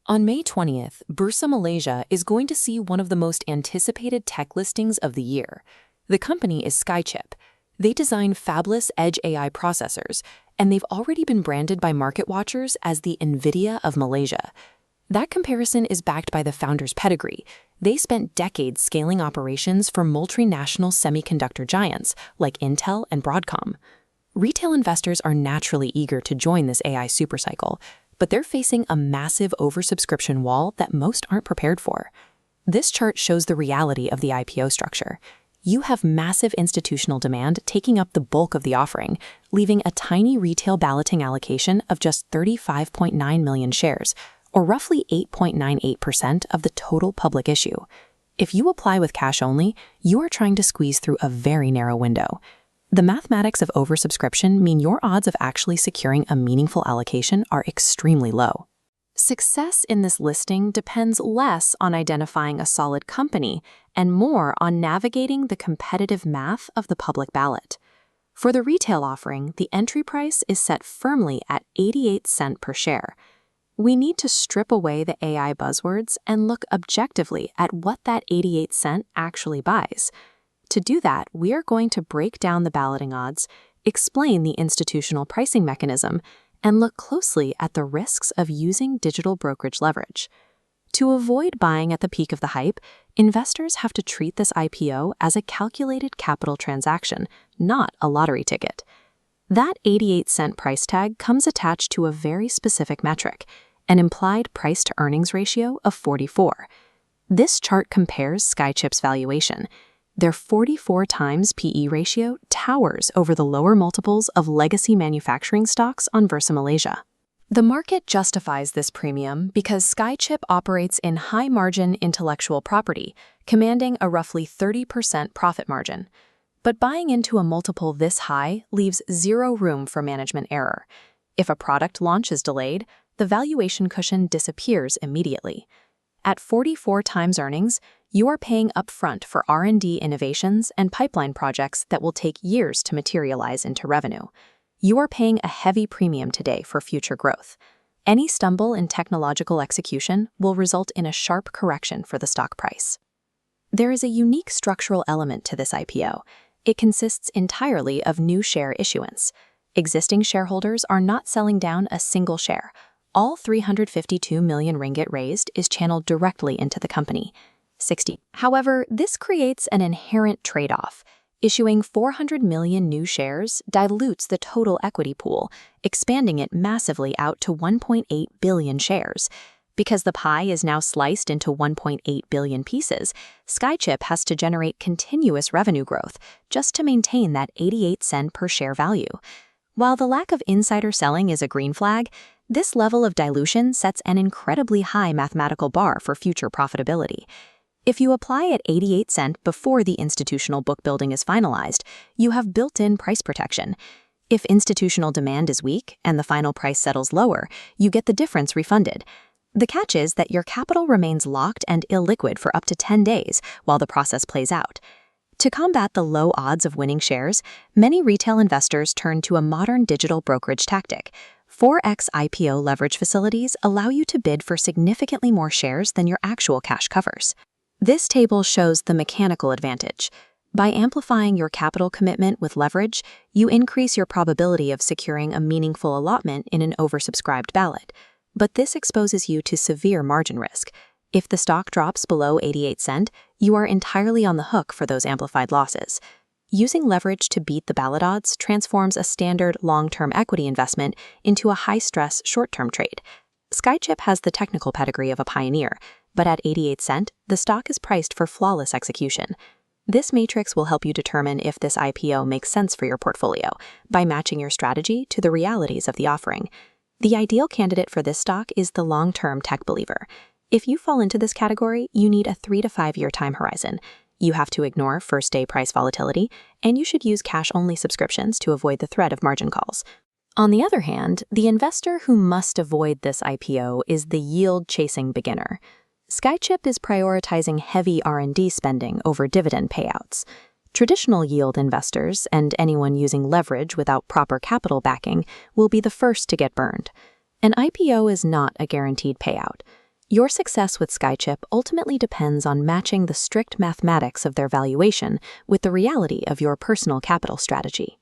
On May 20th, Bursa Malaysia is going to see one of the most anticipated tech listings of the year. The company is SkyeChip. They design fabless edge AI processors, and they've already been branded by market watchers as the NVIDIA of Malaysia. That comparison is backed by the founder's pedigree. They spent decades scaling operations for multinational semiconductor giants like Intel and Broadcom. Retail investors are naturally eager to join this AI supercycle, but they're facing a massive oversubscription wall that most aren't prepared for. This chart shows the reality of the IPO structure. You have massive institutional demand taking up the bulk of the offering, leaving a tiny retail balloting allocation of just 35.9 million shares, or roughly 8.98% of the total public issue. If you apply with cash only, you are trying to squeeze through a very narrow window. The mathematics of oversubscription mean your odds of actually securing a meaningful allocation are extremely low. Success in this listing depends less on identifying a solid company and more on navigating the competitive math of the public ballot. For the retail offering, the entry price is set firmly at 88 cents per share. We need to strip away the AI buzzwords and look objectively at what that 88 cents actually buys. To do that, we are going to break down the balloting odds, explain the institutional pricing mechanism, and look closely at the risks of using digital brokerage leverage. To avoid buying at the peak of the hype, investors have to treat this IPO as a calculated capital transaction, not a lottery ticket. That 88 cent price tag comes attached to a very specific metric, an implied price-to-earnings ratio of 44. This chart compares SkyeChip's valuation. Their 44 times PE ratio towers over the lower multiples of legacy manufacturing stocks on Bursa Malaysia. The market justifies this premium because SkyeChip operates in high-margin intellectual property, commanding a roughly 30% profit margin. But buying into a multiple this high leaves zero room for management error. If a product launch is delayed, the valuation cushion disappears immediately. At 44 times earnings, you are paying upfront for R&D innovations and pipeline projects that will take years to materialize into revenue. You are paying a heavy premium today for future growth. Any stumble in technological execution will result in a sharp correction for the stock price. There is a unique structural element to this IPO. It consists entirely of new share issuance. Existing shareholders are not selling down a single share. All 352 million ringgit raised is channeled directly into the company. 60. However, this creates an inherent trade-off. Issuing 400 million new shares dilutes the total equity pool, expanding it massively out to 1.8 billion shares. Because the pie is now sliced into 1.8 billion pieces, SkyeChip has to generate continuous revenue growth just to maintain that 88 cent per share value. While the lack of insider selling is a green flag, this level of dilution sets an incredibly high mathematical bar for future profitability. If you apply at 88 cents before the institutional book building is finalized, you have built-in price protection. If institutional demand is weak and the final price settles lower, you get the difference refunded. The catch is that your capital remains locked and illiquid for up to 10 days while the process plays out. To combat the low odds of winning shares, many retail investors turn to a modern digital brokerage tactic. 4x IPO leverage facilities allow you to bid for significantly more shares than your actual cash covers. This table shows the mechanical advantage. By amplifying your capital commitment with leverage, you increase your probability of securing a meaningful allotment in an oversubscribed ballot. But this exposes you to severe margin risk. If the stock drops below 88 cents, you are entirely on the hook for those amplified losses. Using leverage to beat the ballot odds transforms a standard long-term equity investment into a high-stress short-term trade. SkyeChip has the technical pedigree of a pioneer, but at 88 cents, the stock is priced for flawless execution. This matrix will help you determine if this IPO makes sense for your portfolio by matching your strategy to the realities of the offering. The ideal candidate for this stock is the long-term tech believer. If you fall into this category, you need a 3 to 5 year time horizon. You have to ignore first-day price volatility, and you should use cash-only subscriptions to avoid the threat of margin calls. On the other hand, the investor who must avoid this IPO is the yield-chasing beginner. SkyeChip is prioritizing heavy R&D spending over dividend payouts. Traditional yield investors and anyone using leverage without proper capital backing will be the first to get burned. An IPO is not a guaranteed payout. Your success with SkyeChip ultimately depends on matching the strict mathematics of their valuation with the reality of your personal capital strategy.